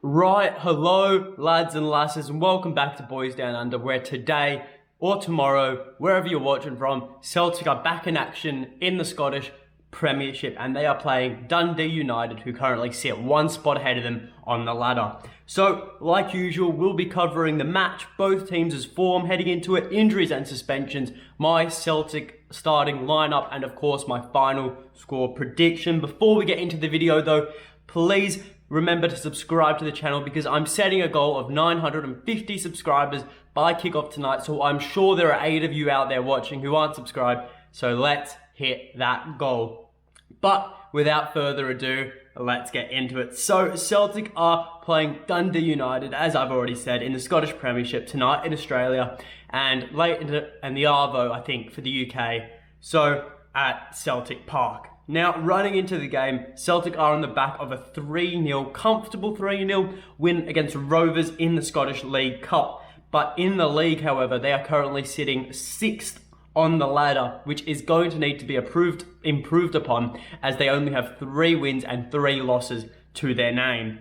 Right, hello lads and lasses, and welcome back to Boys Down Under, where today or tomorrow, wherever you're watching from, Celtic are back in action in the Scottish Premiership, and they are playing Dundee United, who currently sit one spot ahead of them on the ladder. So, like usual, we'll be covering the match, both teams' form heading into it, injuries and suspensions, my Celtic starting lineup, and of course my final score prediction. Before we get into the video though, please remember to subscribe to the channel because I'm setting a goal of 950 subscribers by kickoff tonight. So I'm sure there are 8 of you out there watching who aren't subscribed. So let's hit that goal. But without further ado, let's get into it. So Celtic are playing Dundee United, as I've already said, in the Scottish Premiership tonight in Australia and the Arvo, I think, for the UK. So at Celtic Park. Now, running into the game, Celtic are on the back of a 3-0, comfortable 3-0 win against Rovers in the Scottish League Cup. But in the league, however, they are currently sitting 6th on the ladder, which is going to need to be improved upon, as they only have 3 wins and 3 losses to their name.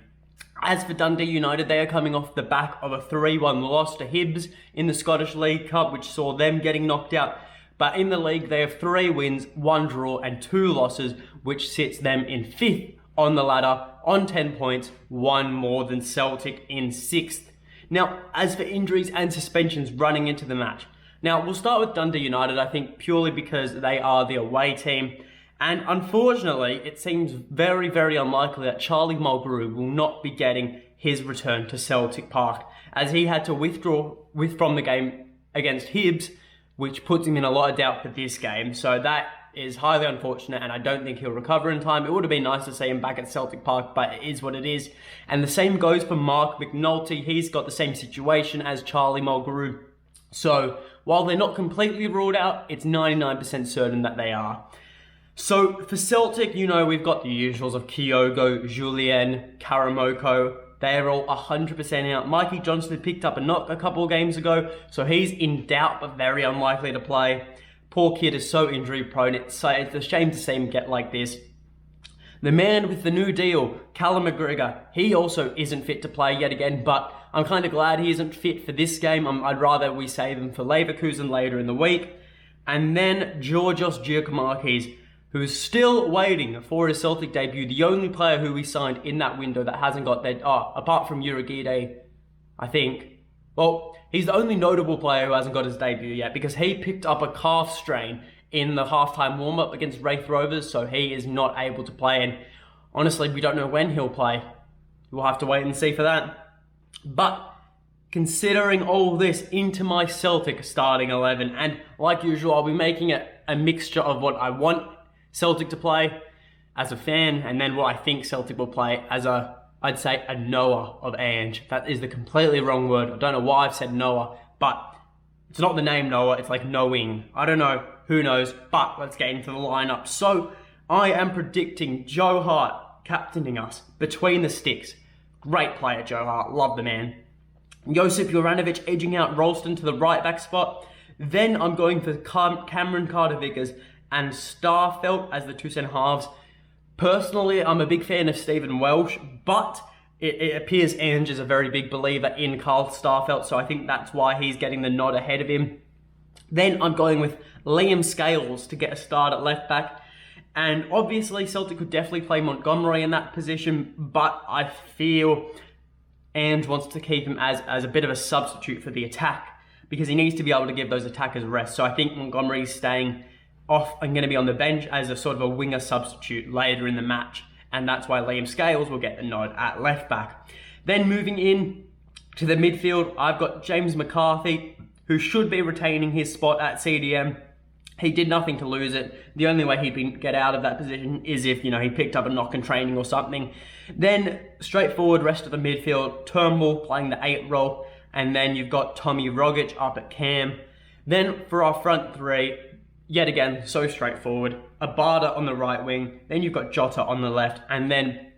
As for Dundee United, they are coming off the back of a 3-1 loss to Hibs in the Scottish League Cup, which saw them getting knocked out. But in the league, they have 3 wins, 1 draw, and 2 losses, which sits them in 5th on the ladder on 10 points, 1 more than Celtic in 6th. Now, as for injuries and suspensions running into the match. Now, we'll start with Dundee United, I think, purely because they are the away team. And unfortunately, it seems very, very unlikely that Charlie Mulgrew will not be getting his return to Celtic Park, as he had to withdraw from the game against Hibs, which puts him in a lot of doubt for this game. So that is highly unfortunate, and I don't think he'll recover in time. It would have been nice to see him back at Celtic Park, but it is what it is. And the same goes for Mark McNulty. He's got the same situation as Charlie Mulgrew. So while they're not completely ruled out, it's 99% certain that they are. So for Celtic, you know, we've got the usuals of Kyogo, Julien, Karamoko. They're all 100% out. Mikey Johnson picked up a knock a couple of games ago, so he's in doubt but very unlikely to play. Poor kid is so injury prone, it's a shame to see him get like this. The man with the new deal, Callum McGregor, he also isn't fit to play yet again, but I'm kind of glad he isn't fit for this game. I'd rather we save him for Leverkusen later in the week. And then Georgios Giacomakis, who's still waiting for his Celtic debut, the only player who we signed in that window that hasn't got their, apart from Urugide, I think. Well, he's the only notable player who hasn't got his debut yet, because he picked up a calf strain in the halftime warm-up against Wraith Rovers, so he is not able to play, and honestly, we don't know when he'll play. We'll have to wait and see for that. But considering all this into my Celtic starting 11, and like usual, I'll be making it a mixture of what I want Celtic to play as a fan, and then what I think Celtic will play as I'd say a knower of Ange. That is the completely wrong word. I don't know why I've said Noah, but it's not the name Noah, it's like knowing. I don't know, who knows, but let's get into the lineup. So I am predicting Joe Hart captaining us between the sticks. Great player, Joe Hart, love the man. Josip Juranovic edging out Ralston to the right back spot. Then I'm going for Cameron Carter-Vickers and Starfelt as the 2 centre halves. Personally, I'm a big fan of Stephen Welsh, but it appears Ange is a very big believer in Carl Starfelt, so I think that's why he's getting the nod ahead of him. Then I'm going with Liam Scales to get a start at left back. And obviously, Celtic could definitely play Montgomery in that position, but I feel Ange wants to keep him as a bit of a substitute for the attack, because he needs to be able to give those attackers a rest. So I think Montgomery's staying off and going to be on the bench as a sort of a winger substitute later in the match, and that's why Liam Scales will get the nod at left back. Then moving in to the midfield, I've got James McCarthy, who should be retaining his spot at CDM. He did nothing to lose it. The only way he'd get out of that position is if, he picked up a knock in training or something. Then straightforward rest of the midfield, Turnbull playing the 8 role, and then you've got Tommy Rogic up at cam. Then for our front 3, yet again, so straightforward. Abada on the right wing, then you've got Jota on the left, and then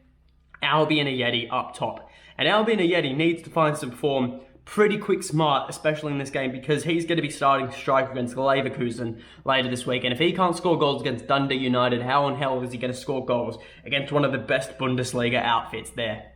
Albi and Ajeti up top. And Albi and Ajeti needs to find some form pretty quick smart, especially in this game, because he's going to be starting striker against Leverkusen later this week. And if he can't score goals against Dundee United, how in hell is he going to score goals against one of the best Bundesliga outfits there?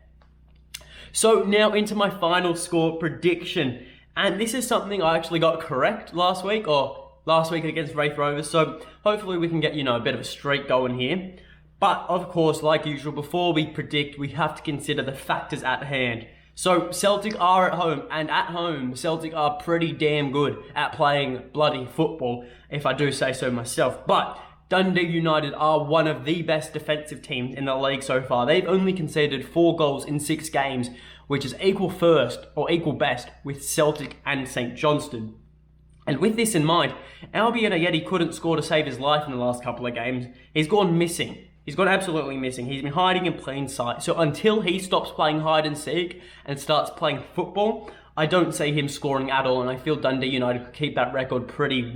So now into my final score prediction. And this is something I actually got correct last week against Wraith Rovers. So hopefully we can get, a bit of a streak going here. But of course, like usual, before we predict, we have to consider the factors at hand. So Celtic are at home, and at home, Celtic are pretty damn good at playing bloody football, if I do say so myself. But Dundee United are one of the best defensive teams in the league so far. They've only conceded 4 goals in 6 games, which is equal best with Celtic and St Johnstone. And with this in mind, Albion Ayeti couldn't score to save his life in the last couple of games. He's gone missing. He's gone absolutely missing. He's been hiding in plain sight. So until he stops playing hide and seek and starts playing football, I don't see him scoring at all. And I feel Dundee United could keep that record pretty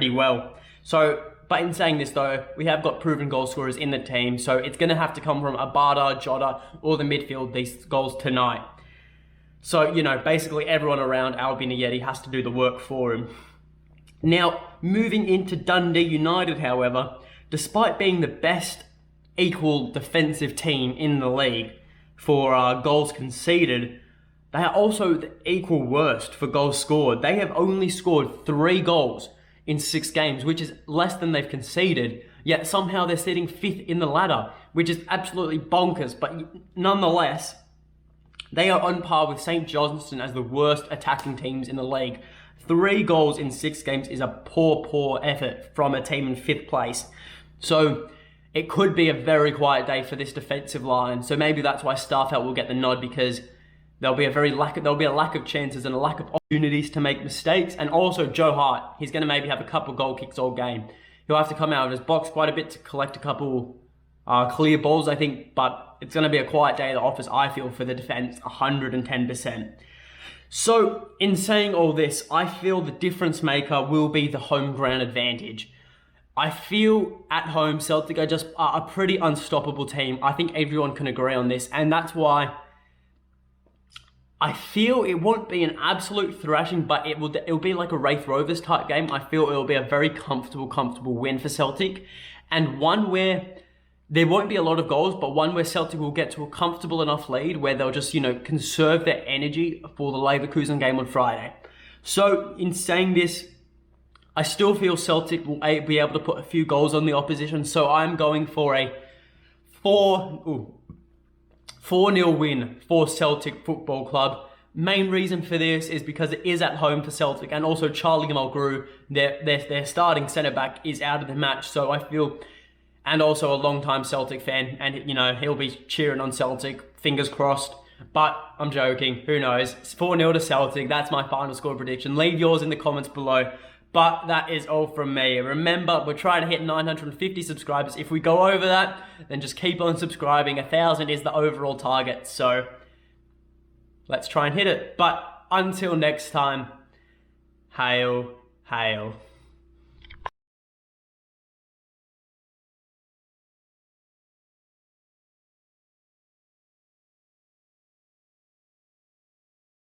well. But in saying this though, we have got proven goal scorers in the team. So it's going to have to come from Abada, Jota, or the midfield, these goals tonight. So, basically everyone around Albion Ayeti has to do the work for him. Now, moving into Dundee United, however, despite being the best equal defensive team in the league for goals conceded, they are also the equal worst for goals scored. They have only scored 3 goals in 6 games, which is less than they've conceded, yet somehow they're sitting 5th in the ladder, which is absolutely bonkers. But nonetheless, they are on par with St Johnstone as the worst attacking teams in the league. 3 goals in 6 games is a poor effort from a team in 5th place. So it could be a very quiet day for this defensive line. So maybe that's why Starfelt will get the nod, because there'll be a lack of chances and a lack of opportunities to make mistakes. And also Joe Hart, he's going to maybe have a couple goal kicks all game. He'll have to come out of his box quite a bit to collect a couple clear balls, I think. But it's going to be a quiet day that offers, I feel, for the defense 110%. So in saying all this, I feel the difference maker will be the home ground advantage. I feel at home Celtic are just a pretty unstoppable team. I think everyone can agree on this, and that's why I feel it won't be an absolute thrashing, but it'll be like a Wraith Rovers type game. I feel it'll be a very comfortable win for Celtic, and one where there won't be a lot of goals, but one where Celtic will get to a comfortable enough lead where they'll just, conserve their energy for the Leverkusen game on Friday. So in saying this, I still feel Celtic will be able to put a few goals on the opposition. So I'm going for a 4-0 win for Celtic Football Club. Main reason for this is because it is at home for Celtic, and also Charlie Mulgrew, their starting centre-back, is out of the match. So I feel, and also a long-time Celtic fan, and he'll be cheering on Celtic, fingers crossed. But I'm joking, who knows? It's 4-0 to Celtic. That's my final score prediction. Leave yours in the comments below. But that is all from me. Remember, we're trying to hit 950 subscribers. If we go over that, then just keep on subscribing. 1,000 is the overall target. So let's try and hit it. But until next time, hail, hail.